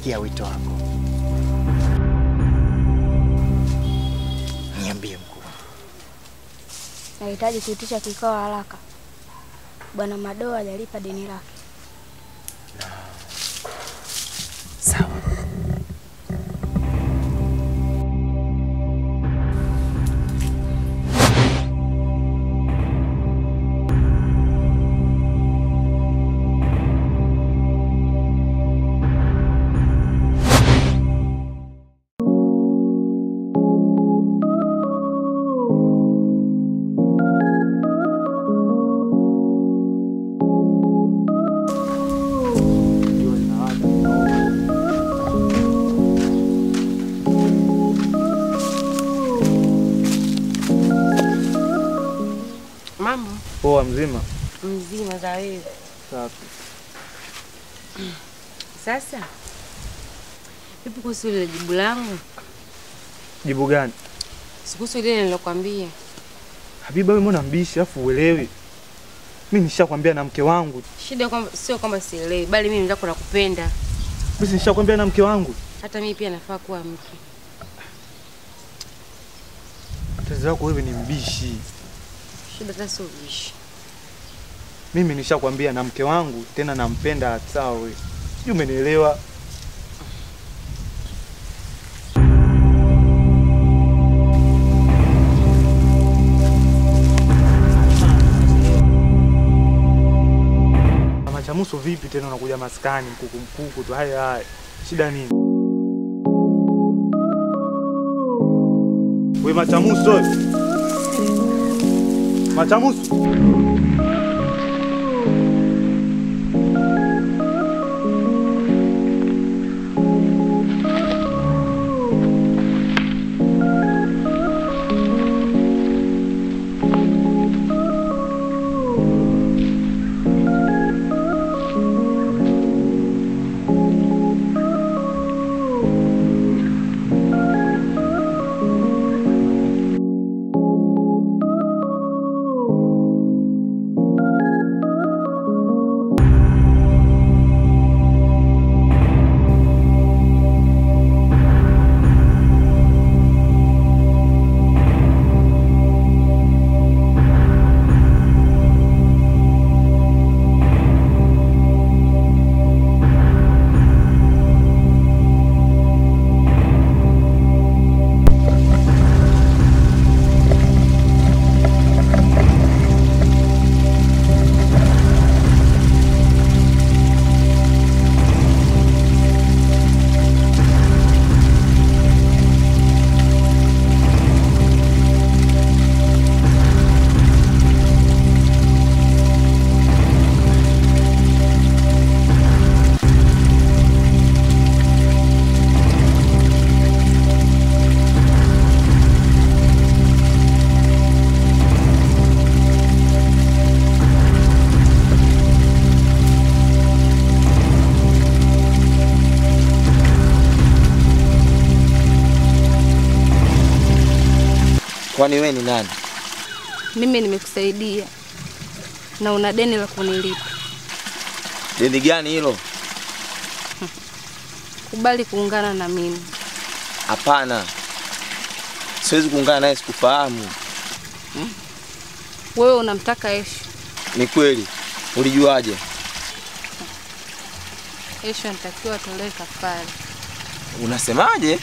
Nimesikia wito wako. Niambie mkuu. Nahitaji kuitisha kikao haraka. Bwana Madoa hajalipa deni lake. Sawa. Mambo? Poa mzima? Mzima za wewe. Safi. Sasa vipi kuhusu ile jibu langu? Jibu gani? Sikuhusu ile nilokuambia. Habiba wewe mbona mbishi afu uelewi? Mimi nishakwambia na mke wangu. Shida kwamba sio kwamba sielewi, bali mimi nataka nakupenda. Mimi nishakwambia na mke wangu. Hata mimi pia nafaa kuwa mke. Tatizo lako wewe ni mbishi. Shida sasa ubishi. Mimi nishakwambia na mke wangu tena nampenda sawa wewe. Sijui umenielewa? Mama Chamuso vipi tena unakuja maskani mkuku tu haya. Shida nini? Wewe Machamuso. Machamuso. Kwani wewe ni nani? Mimi nimekusaidia na una deni la kunilipa. Deni gani hilo? Kubali kuungana na mimi. Hapana. Siwezi kuungana naye, sikufahamu. Wewe unamtaka Esho. Ni kweli. Ulijuaje? Esho anatakiwa atolewe kafara. Unasemaje?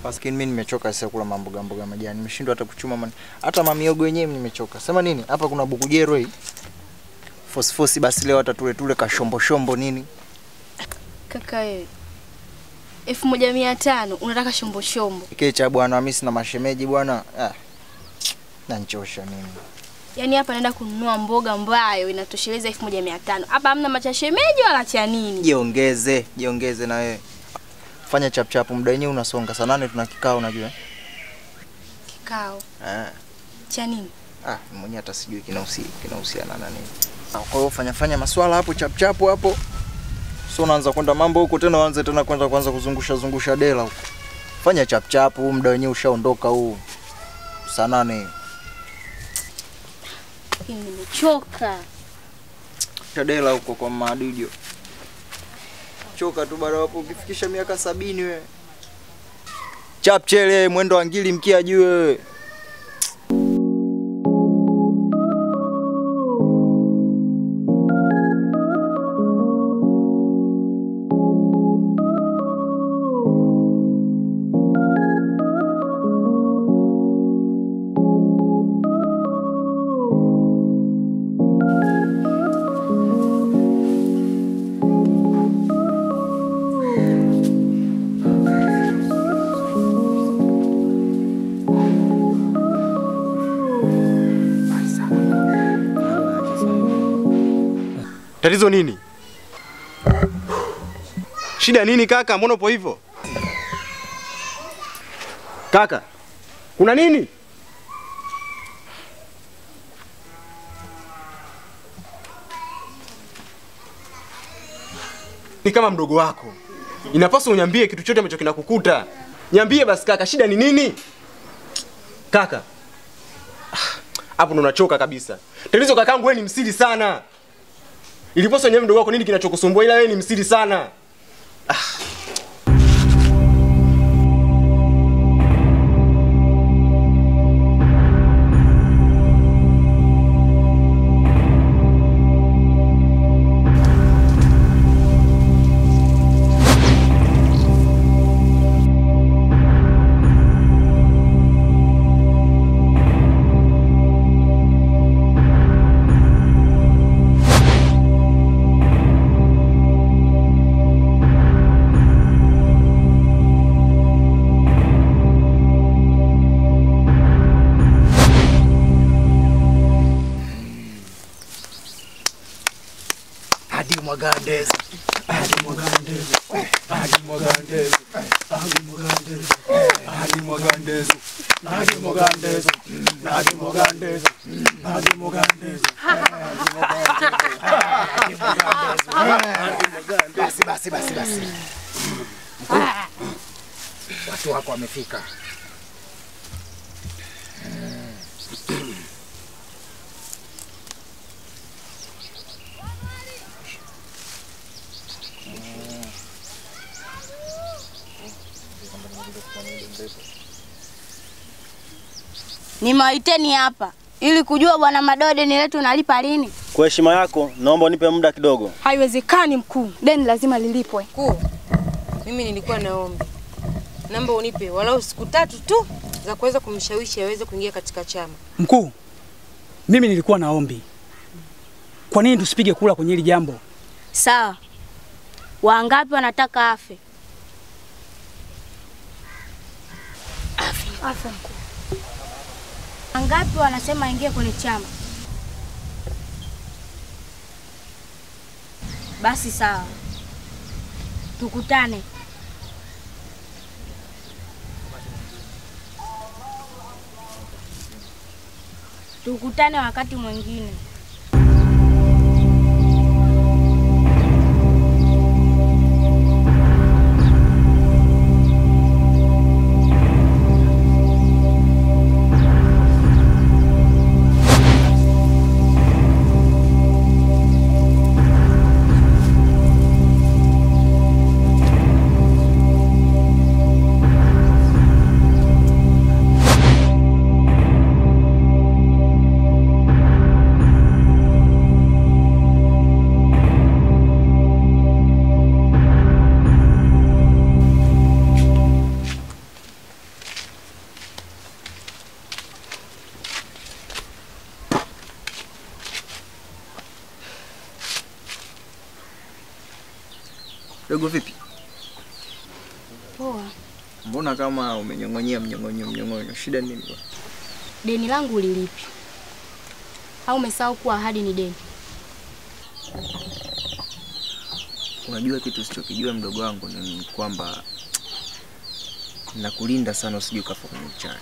Maskini mimi nimechoka sasa kula mamboga mboga majani. Nimeshindwa hata kuchuma hata mamiogo yenyewe nimechoka. Sema nini? Hapa kuna bukujero hii. Fosfosi basi leo hata tule kashombo shombo nini? Kaka wewe. 1500 unataka shombo shombo. Kecha bwana, mimi sina mashemeji bwana. Nanchosha mimi. Yaani hapa naenda kununua mboga ambayo inatosheleza 1500. Hapa hamna machashemeji wala cha nini. Jiongeze na wewe. Fanya chap chap, muda wenyewe unasonga. Saa 8 tuna kikao unajua. Kikao. Cha nini? Mwenyewe hata sijui kinahusiana na nini. Kwa hiyo fanya maswala hapo chap chap hapo. Sio unaanza kwenda mambo huko tena uanze tena kwanza kuzungusha dela huko. Fanya chap chap, muda wenyewe ushaondoka huu. Saa 8. Nimechoka. Chadela huko kwa Madidio. Choka tu bado hapo ukifikisha miaka 70 wewe. Chapchele mwendo wa ngili mkia juu wewe. Tatizo nini? Shida nini kaka? Mbona upo hivyo? Kaka, kuna nini? Ni kama mdogo wako. Inapaswa uniambie kitu chote ambacho kinakukuta. Niambie basi kaka, shida ni nini? Kaka. Hapo ndo unachoka kabisa. Tatizo kakangu wewe ni msiri sana. Ilipaswa niambie mdogo wako nini kinachokusumbua, ila wewe ni msiri sana. Basi. Watu wako wamefika. Nimewaiteni hapa ili kujua bwana Madode deni letu nalipa lini. Kwa heshima yako naomba unipe muda kidogo. Haiwezekani mkuu. Deni lazima lilipwe. Mkuu, mimi nilikuwa naomba. Naomba unipe walau siku 3 tu za kuweza kumshawishi aweze kuingia katika chama. Mkuu, mimi nilikuwa naombi. Kwa nini tusipige kula kwenye hili jambo? Sawa. Wangapi wanataka afe? Afe mkuu. Wangapi wanasema aingie kwenye chama? Basi sawa. Tukutane. Tukutane wakati mwingine. Dogo vipi? Poa. Mbona kama umenyong'onyea mnyong'onyo? Shida nini bwana? Deni langu lilipi? au umesahau kuwa ahadi ni deni? Unajua kitu usichokijua mdogo wangu ni kwamba nakulinda sana usije ukafa kwenye uchawi.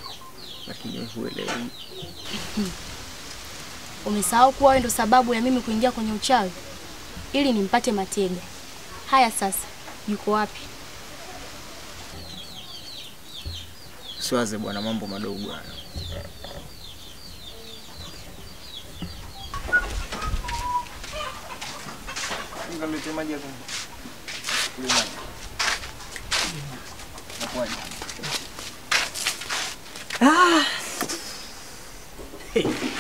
Lakini huelewi. Umesahau kuwa wewe ndo sababu ya mimi kuingia kwenye uchawi ili nimpate Matega. Haya sasa, yuko wapi? Siwaze bwana, mambo madogo bwana. Ngalete maji hapo. Kule maji. Nakwaje? Hey.